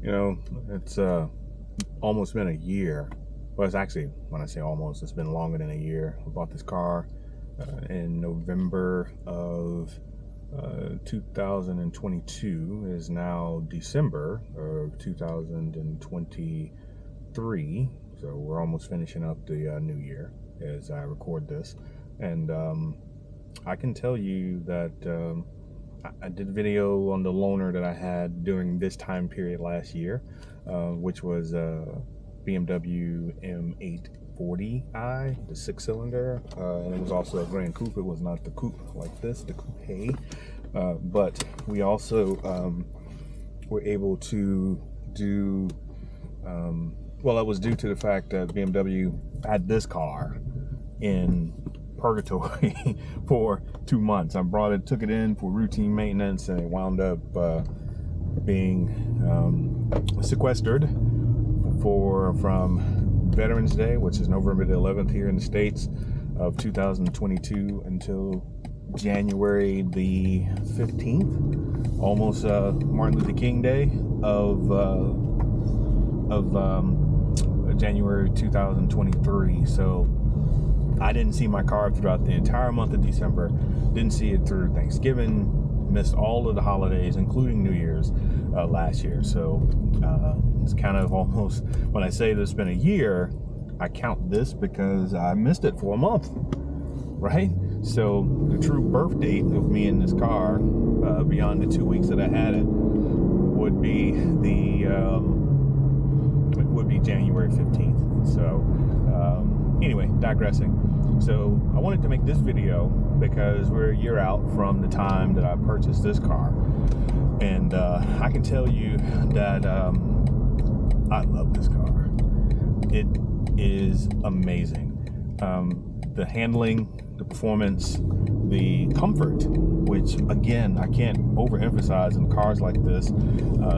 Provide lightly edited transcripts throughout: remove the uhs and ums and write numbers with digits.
You know, it's almost been a year. Well, it's actually, when I say almost, it's been longer than a year. I bought this car in November of 2022. It is now December of 2023. So we're almost finishing up the new year as I record this. And I can tell you that I did a video on the loaner that I had during this time period last year, which was BMW M 40i, the 6-cylinder, and it was also a Grand Coupe. It was not the Coupe like this, the Coupe, but we also were able to do, well, that was due to the fact that BMW had this car in purgatory for 2 months. I took it in for routine maintenance, and it wound up being sequestered from Veterans Day, which is November the 11th here in the States of 2022, until January the 15th, almost Martin Luther King Day of January 2023. So I didn't see my car throughout the entire month of December, didn't see it through Thanksgiving, missed all of the holidays, including New Year's last year. So it's kind of almost, when I say this has been a year, I count this because I missed it for a month, right? So the true birth date of me in this car, beyond the 2 weeks that I had it, would be January 15th. So anyway, digressing. So I wanted to make this video because we're a year out from the time that I purchased this car, and I can tell you that I love this car. It is amazing. The handling, the performance, the comfort, which again I can't overemphasize in cars like this,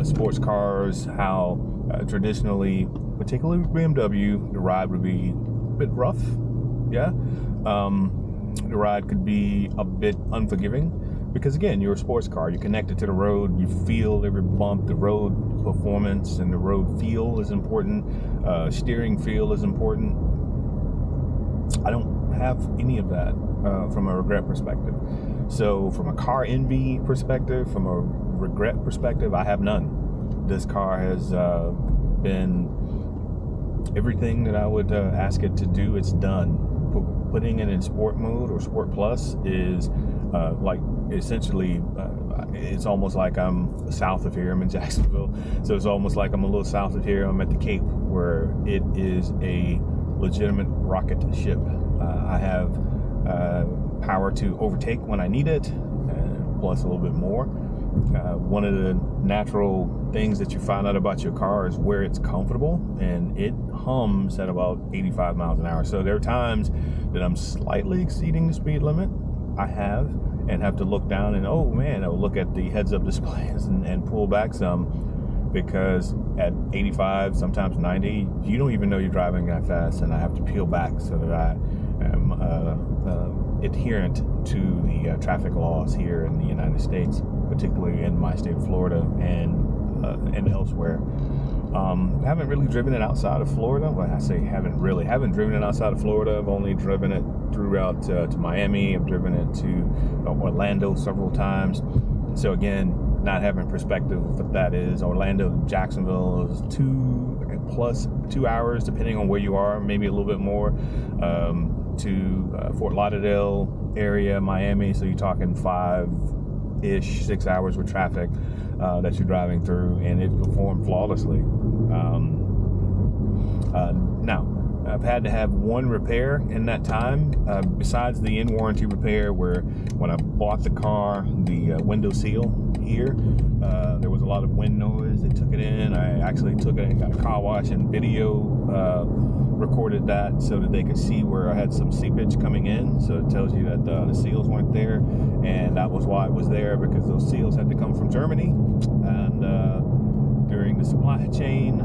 sports cars, how traditionally, particularly with BMW, the ride would be a bit rough. Yeah, the ride could be a bit unforgiving because, again, you're a sports car. You're connected to the road. You feel every bump. The road performance and the road feel is important. Steering feel is important. I don't have any of that from a regret perspective. So from a car envy perspective, from a regret perspective, I have none. This car has been everything that I would ask it to do. It's done. Putting it in sport mode or sport plus is like essentially it's almost like I'm south of here. I'm in Jacksonville, so it's almost like I'm a little south of here. I'm at the Cape, where it is a legitimate rocket ship. I have power to overtake when I need it, plus a little bit more. One of the natural things that you find out about your car is where it's comfortable, and it hums at about 85 miles an hour. So there are times that I'm slightly exceeding the speed limit. I have to look down and, oh man, I'll look at the heads-up displays and pull back some, because at 85, sometimes 90, you don't even know you're driving that fast, and I have to peel back so that I am adherent to the traffic laws here in the United States, particularly in my state of Florida and elsewhere. Haven't really driven it outside of Florida. Well, I say haven't driven it outside of Florida. I've only driven it throughout to Miami. I've driven it to Orlando several times. So again, not having perspective of what that is. Orlando to Jacksonville is 2 hours, depending on where you are, maybe a little bit more. To Fort Lauderdale area, Miami, so you're talking 5-ish, 6 hours with traffic that you're driving through, and it performed flawlessly. Now, I've had to have one repair in that time, besides the in-warranty repair, where when I bought the car, the window seal here, there was a lot of wind noise. They took it in. I actually took it and got a car wash and video recorded that so that they could see where I had some seepage coming in. So it tells you that the seals weren't there, and that was why it was there, because those seals had to come from Germany. And during the supply chain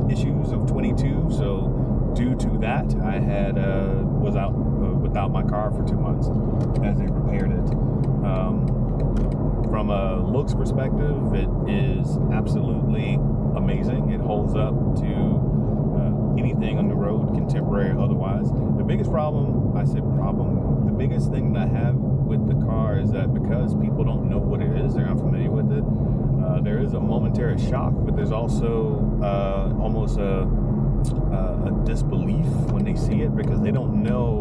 issues of 22, so due to that, I had was out without my car for 2 months as they repaired it. from a looks perspective, it is absolutely amazing. It holds up to anything on the road, contemporary or otherwise. The biggest problem, the biggest thing that I have with the car is that because people don't know what it is, they're unfamiliar with it, there is a momentary shock, but there's also almost a disbelief when they see it, because they don't know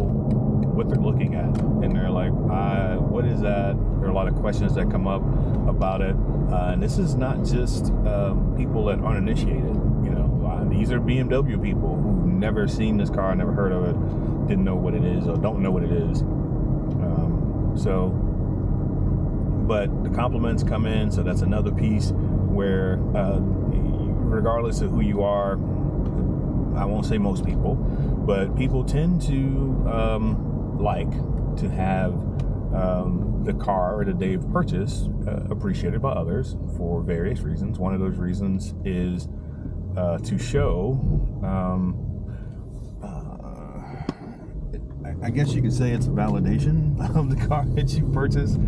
what they're looking at, and they're like, what is that? There are a lot of questions that come up about it, and this is not just people that aren't initiated. These are BMW people who've never seen this car, never heard of it, didn't know what it is, or don't know what it is. But the compliments come in, so that's another piece where, regardless of who you are, I won't say most people, but people tend to like to have the car that they've purchased appreciated by others for various reasons. One of those reasons is to show, I guess you could say it's a validation of the car that you purchased.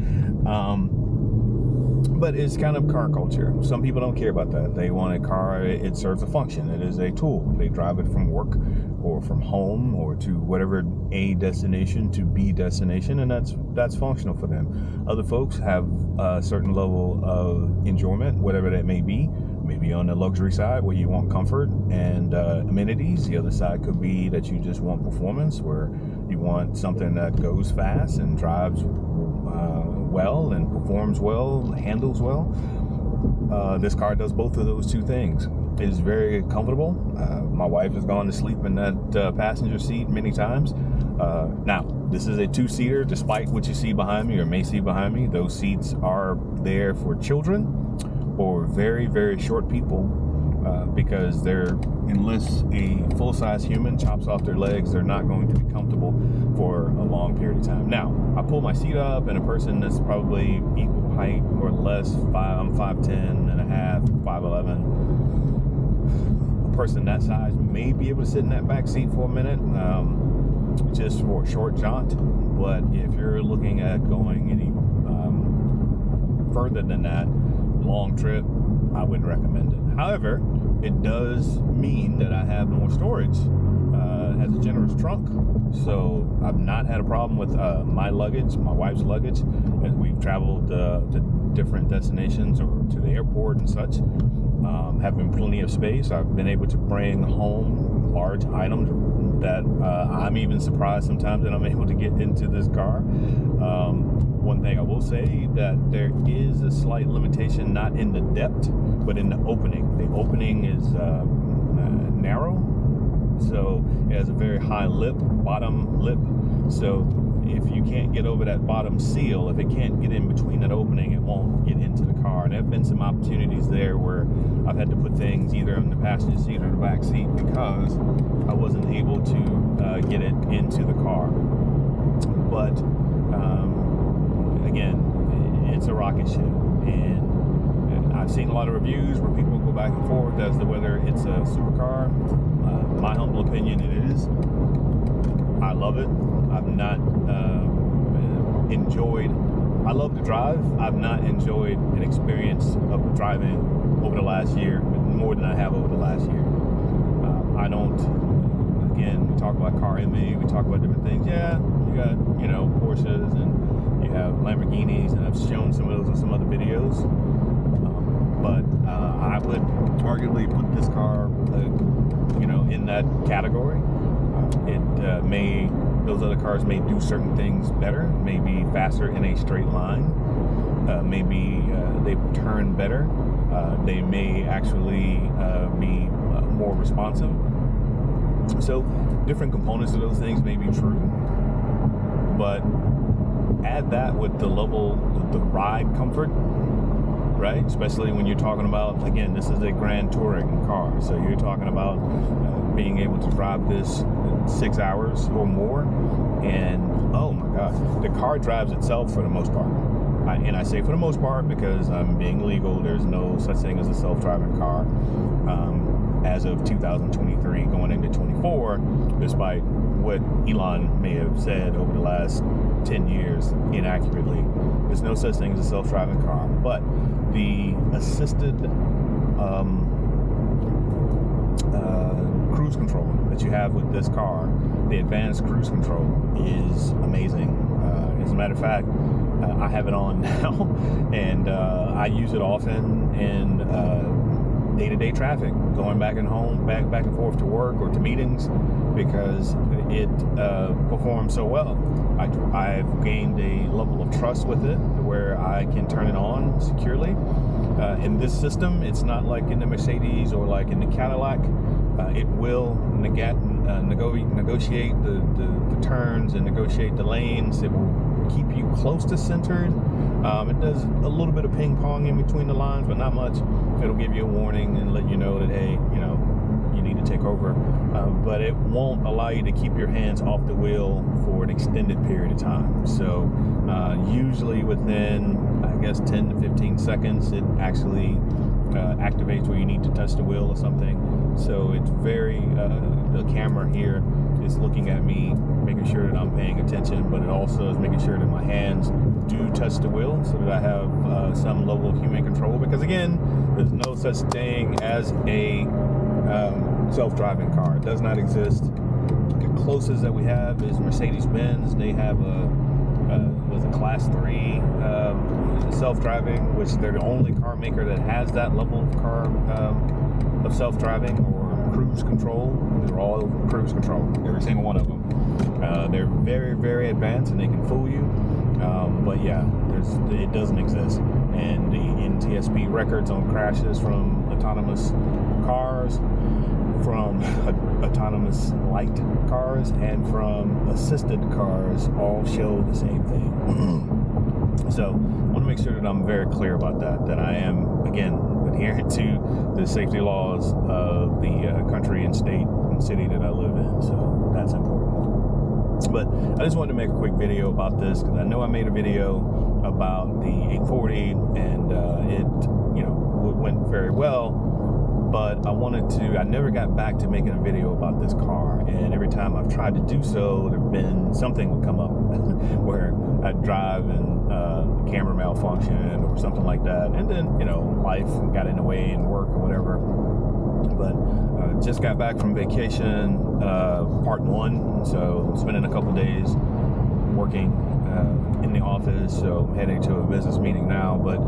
But it's kind of car culture. Some people don't care about that. They want a car, it serves a function. It is a tool. They drive it from work or from home or to whatever A destination to B destination, and that's functional for them. Other folks have a certain level of enjoyment, whatever that may be. Maybe on the luxury side where you want comfort and amenities. The other side could be that you just want performance, where you want something that goes fast and drives well and performs well, handles well. This car does both of those two things. It is very comfortable. My wife has gone to sleep in that passenger seat many times. Now, this is a two-seater, despite what you see behind me or may see behind me. Those seats are there for children or very, very short people, because unless a full-size human chops off their legs, they're not going to be comfortable for a long period of time. Now, I pull my seat up, and a person that's probably equal height or less, I'm 5'10 and a half, 5'11", a person that size may be able to sit in that back seat for a minute, just for a short jaunt. But if you're looking at going any further than that, long trip, I wouldn't recommend it. However, it does mean that I have more storage. It has a generous trunk, so I've not had a problem with my luggage, my wife's luggage, as we've traveled to different destinations or to the airport and such. Having plenty of space, I've been able to bring home large items that I'm even surprised sometimes that I'm able to get into this car. One thing I will say, that there is a slight limitation, not in the depth, but in the opening. The opening is narrow, so it has a very high bottom lip. So if you can't get over that bottom seal, if it can't get in between that opening, it won't get into the car. And there have been some opportunities there where I've had to put things either in the passenger seat or the back seat because I wasn't able to get it into the car. But again, it's a rocket ship, and I've seen a lot of reviews where people go back and forth as to whether it's a supercar. My humble opinion, it is. I love it. I've not enjoyed. I love to drive. I've not enjoyed an experience of driving over the last year more than I have over the last year. I don't. Again, we talk about car envy. We talk about different things. Yeah, you got Porsches and you have Lamborghinis, and I've shown some of those in some other videos. But I would arguably put this car, in that category. Those other cars may do certain things better, maybe faster in a straight line, maybe they turn better, they may actually be more responsive. So different components of those things may be true, but add that with the level, the ride comfort, right? Especially when you're talking about, again, this is a grand touring car, so you're talking about being able to drive this 6 hours or more, and oh my gosh, the car drives itself for the most part. And I say for the most part because I'm being legal. There's no such thing as a self-driving car as of 2023 going into 24, despite what Elon may have said over the last 10 years inaccurately. The There's no such thing as a self-driving car, but the assisted cruise control that you have with this car, the advanced cruise control, is amazing. As a matter of fact, I have it on now, and I use it often in day-to-day traffic, going back and back and forth to work or to meetings, because it performs so well. I've gained a level of trust with it where I can turn it on securely. In this system, it's not like in the Mercedes or like in the Cadillac. It will negotiate the turns and negotiate the lanes. It will keep you close to centered. It does a little bit of ping pong in between the lines, but not much. It'll give you a warning and let you know that, hey, you need to take over. But it won't allow you to keep your hands off the wheel for an extended period of time. So usually within, I guess, 10 to 15 seconds, it actually activates where you need to touch the wheel or something. So it's very, the camera here is looking at me, making sure that I'm paying attention, but it also is making sure that my hands do touch the wheel so that I have some level of human control. Because again, there's no such thing as a self-driving car. It does not exist. The closest that we have is Mercedes-Benz. They have a class 3 self-driving, which they're the only car maker that has that level of car of self-driving or cruise control. They're all cruise control, every single one of them. They're very, very advanced and they can fool you. But yeah, it doesn't exist. And the NTSB records on crashes from autonomous cars, from autonomous light cars, and from assisted cars all show the same thing. So I want to make sure that I'm very clear about that I am, again, adherent to the safety laws of the country and state and city that I live in. So that's important. But I just wanted to make a quick video about this because I know I made a video about the 840 and it went very well. But I never got back to making a video about this car, and every time I've tried to do so, something would come up where I'd drive and the camera malfunctioned or something like that, and then life got in the way and work or whatever. But just got back from vacation, part 1, so spending a couple days working in the office, so I'm heading to a business meeting now. But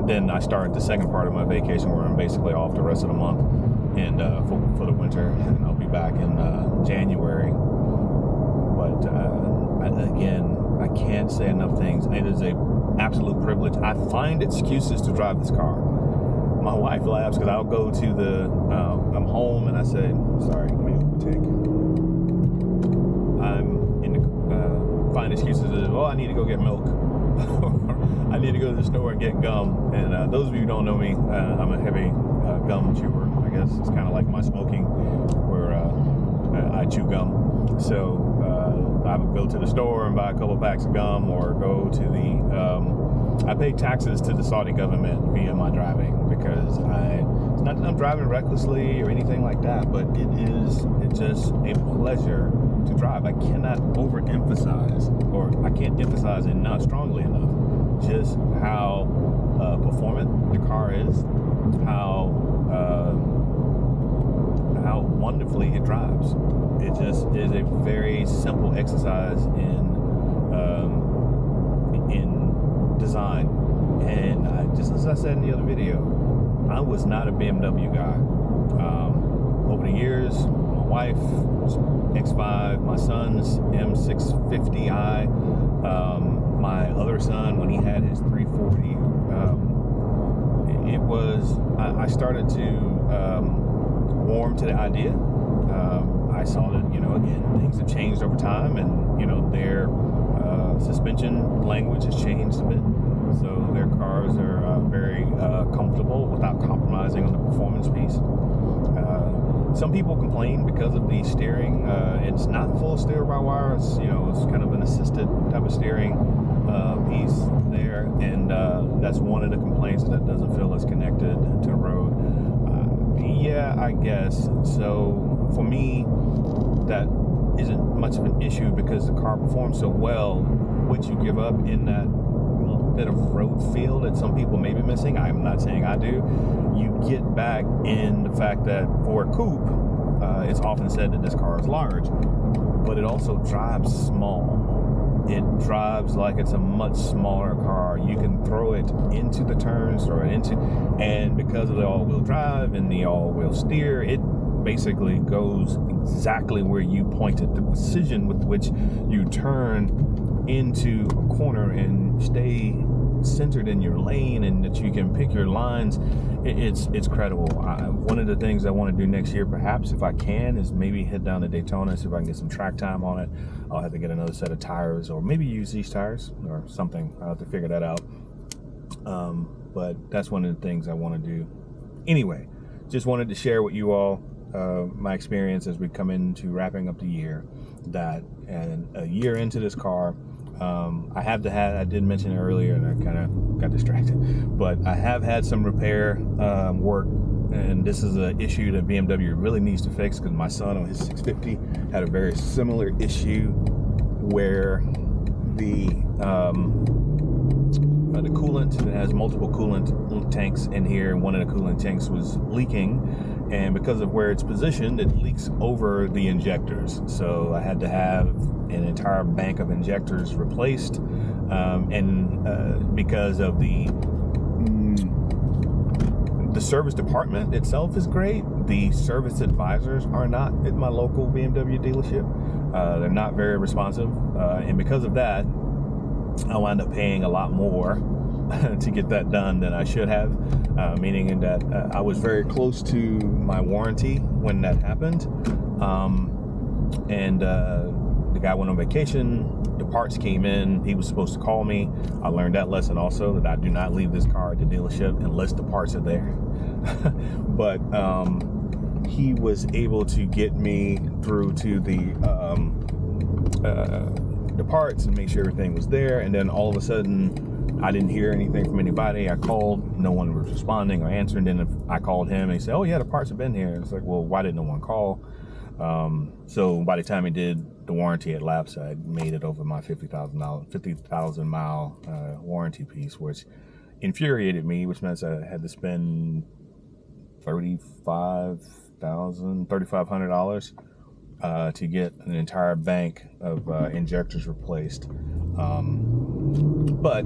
then I start the second part of my vacation where I'm basically off the rest of the month and for the winter, and I'll be back in January. But again, I can't say enough things. It is an absolute privilege. I find excuses to drive this car. My wife laughs because I'll go to I'm home and I say, sorry, let me overtake. I'm in the, find excuses of, I need to go get milk. I need to go to the store and get gum. And those of you who don't know me, I'm a heavy gum chewer. I guess it's kind of like my smoking, where I chew gum. So I would go to the store and buy a couple packs of gum, or go to I pay taxes to the Saudi government via my driving, because it's not that I'm driving recklessly or anything like that, but it's just a pleasure to drive. I cannot overemphasize, or I can't emphasize it not strongly enough, just how performant the car is, how wonderfully it drives. It just is a very simple exercise in design. And just as I said in the other video, I was not a BMW guy. Over the years, my wife's X5, my son's M650i, my other son, when he had his 340, I started to warm to the idea. I saw that, again, things have changed over time, and, their suspension language has changed a bit. So their cars are very comfortable without compromising on the performance piece. Some people complain because of the steering. It's not full steer-by-wire. It's it's kind of an assisted type of steering piece there, and that's one of the complaints, that doesn't feel as connected to the road. Yeah, I guess so. For me, that isn't much of an issue because the car performs so well. What you give up in that little bit of road feel that some people may be missing, I'm not saying I do, you get back in the fact that for a coupe, it's often said that this car is large, but it also drives small. It drives like it's a much smaller car. You can throw it into the turns, and because of the all-wheel drive and the all-wheel steer, it basically goes exactly where you pointed. The precision with which you turn into a corner and stay centered in your lane, and that you can pick your lines, it's credible. One of the things I want to do next year, perhaps if I can, is maybe head down to Daytona, see if I can get some track time on it. I'll have to get another set of tires, or maybe use these tires or something. I'll have to figure that out. But that's one of the things I want to do. Anyway, just wanted to share with you all my experience as we come into wrapping up the year. And a year into this car, I did mention it earlier and I kind of got distracted, but I have had some repair work, and this is an issue that BMW really needs to fix, because my son on his 650 had a very similar issue where the coolant, it has multiple coolant tanks in here, and one of the coolant tanks was leaking, and because of where it's positioned, it leaks over the injectors. So I had to have an entire bank of injectors replaced, and because of the service department itself is great, the service advisors are not at my local BMW dealership. They're not very responsive, and because of that, I wound up paying a lot more to get that done than I should have, meaning that I was very close to my warranty when that happened, and the guy went on vacation, the parts came in, he was supposed to call me. I learned that lesson also, that I do not leave this car at the dealership unless the parts are there. But he was able to get me through to the parts and make sure everything was there, and then all of a sudden I didn't hear anything from anybody. I called, no one was responding or answering. Then I called him and he said, oh yeah, the parts have been here. It's like, well, why didn't no one call? So by the time he did, the warranty had lapsed. I had made it over my 50,000 mile warranty piece, which infuriated me, which meant I had to spend $3,500 to get an entire bank of injectors replaced. But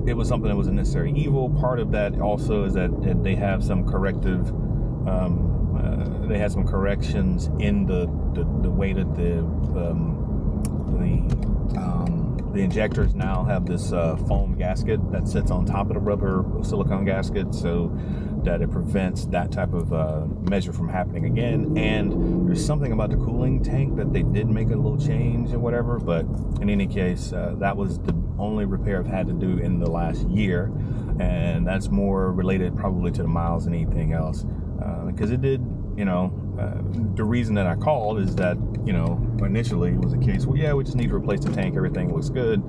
it was something that was a necessary evil. Part of that also is that they have some corrective, they had some corrections in the way that the injectors now have this foam gasket that sits on top of the rubber silicone gasket, so that it prevents that type of measure from happening again. And there's something about the cooling tank that they did make a little change or whatever, but in any case, that was the only repair I've had to do in the last year, and that's more related probably to the miles than anything else, because it did, the reason that I called is that, initially it was a case, well, yeah, we just need to replace the tank, everything looks good,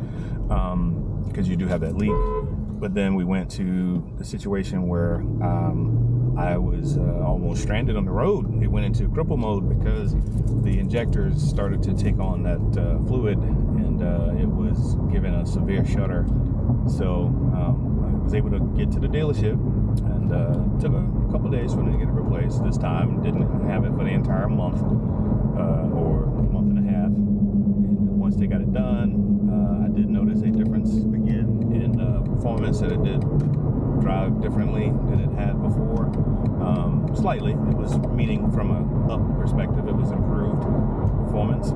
because you do have that leak. But then we went to the situation where I was almost stranded on the road. It went into cripple mode because the injectors started to take on that fluid, and it was giving a severe shudder. So I was able to get to the dealership, and took a couple days for them to get it replaced. This time didn't have it for the entire month, or a month and a half. And once they got it done, I did notice a difference again in performance, that it did drive differently than it had before. Slightly, it was, meaning from a up perspective, it was improved performance,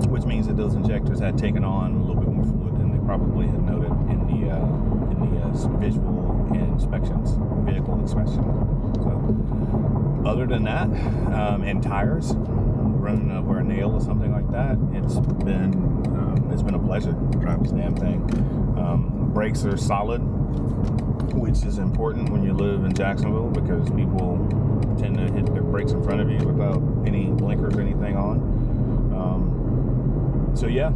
which means that those injectors had taken on a little bit more fluid than they probably had noted in the visual inspections, vehicle inspection. So, other than that, and tires, running over a nail or something like that, it's been a pleasure to drive this damn thing. Brakes are solid, which is important when you live in Jacksonville, because people tend to hit their brakes in front of you without any blinkers or anything on. So yeah,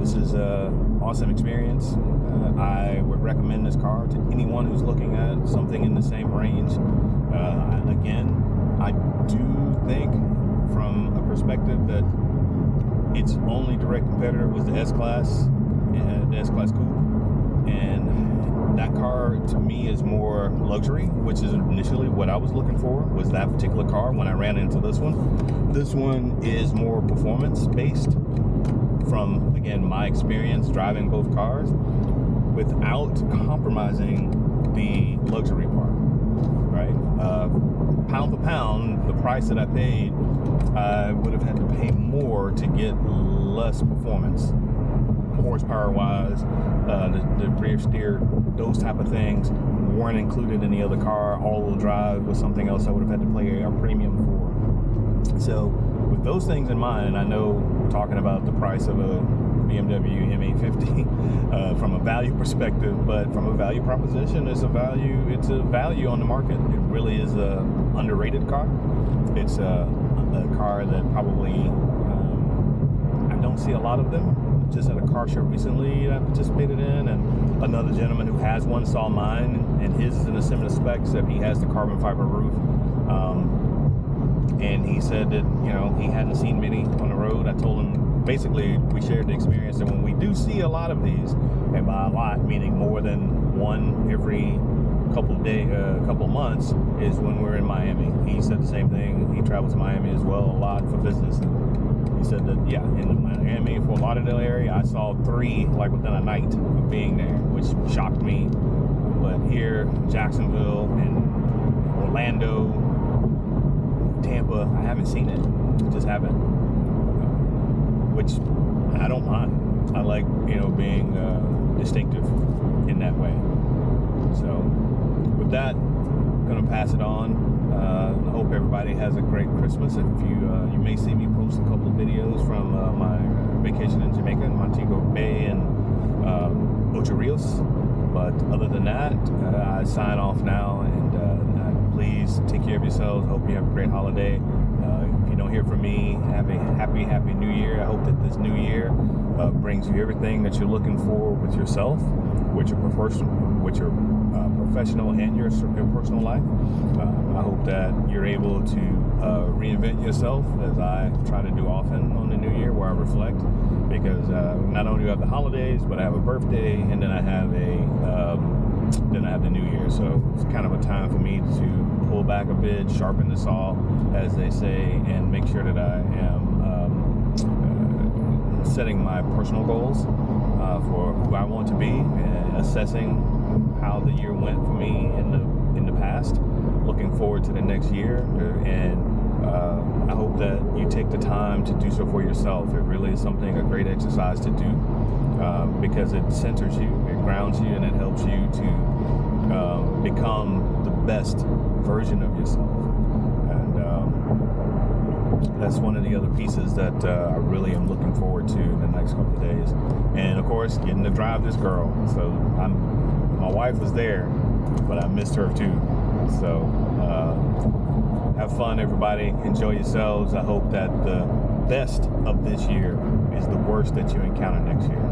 this is an awesome experience. I would recommend this car to anyone who's looking at something in the same range. Again, I do think from a perspective that its only direct competitor was the S-Class, the S-Class Coupe, and that car to me is more luxury, which is initially what I was looking for, was that particular car when I ran into this one. This one is more performance based from, again, my experience driving both cars, without compromising the luxury part, right? Pound for pound, the price that I paid, I would have had to pay more to get less performance, horsepower wise, the rear steer, those type of things weren't included in the other car. All-wheel drive was something else I would have had to pay a premium for. So with those things in mind, I know we're talking about the price of a BMW M from a value perspective, but from a value proposition, it's a value on the market. It really is a underrated car. It's a car that probably I don't see a lot of them. Just at a car show recently I participated in, and another gentleman who has one saw mine, and his is in a similar spec, except he has the carbon fiber roof. And he said that, you know, he hadn't seen many on the road. I told him, basically, we shared the experience that when we do see a lot of these, and by a lot meaning more than one every couple months, is when we're in Miami. He said the same thing. He travels to Miami as well a lot for business. And he said that, yeah, in the Miami, Fort Lauderdale area, I saw 3 like within a night of being there, which shocked me. But here, Jacksonville and Orlando, Tampa, I haven't seen it. Just haven't. Which I don't mind. I like, you know, being distinctive in that way. So with that, I'm gonna pass it on. I hope everybody has a great Christmas. If you may see me post a couple of videos from my vacation in Jamaica, in Montego Bay and Ocho Rios. But other than that, I sign off now, and please take care of yourselves. Hope you have a great holiday. If you don't hear from me, have a happy new year. I hope that this new year brings you everything that you're looking for with yourself, with your professional and your personal life. I hope that you're able to reinvent yourself, as I try to do often on the new year, where I reflect, because not only do I have the holidays, but I have a birthday, and then I have the new year. So it's kind of a time for me to pull back a bit, sharpen the saw, as they say, and make sure that I am setting my personal goals for who I want to be, and assessing how the year went for me in the past, looking forward to the next year, and I hope that you take the time to do so for yourself. It really is a great exercise to do, because it centers you, it grounds you, and it helps you to become the best version of yourself. And that's one of the other pieces that I really am looking forward to in the next couple of days. And of course, getting to drive this girl. So my wife was there, but I missed her too. So have fun, everybody. Enjoy yourselves. I hope that the best of this year is the worst that you encounter next year.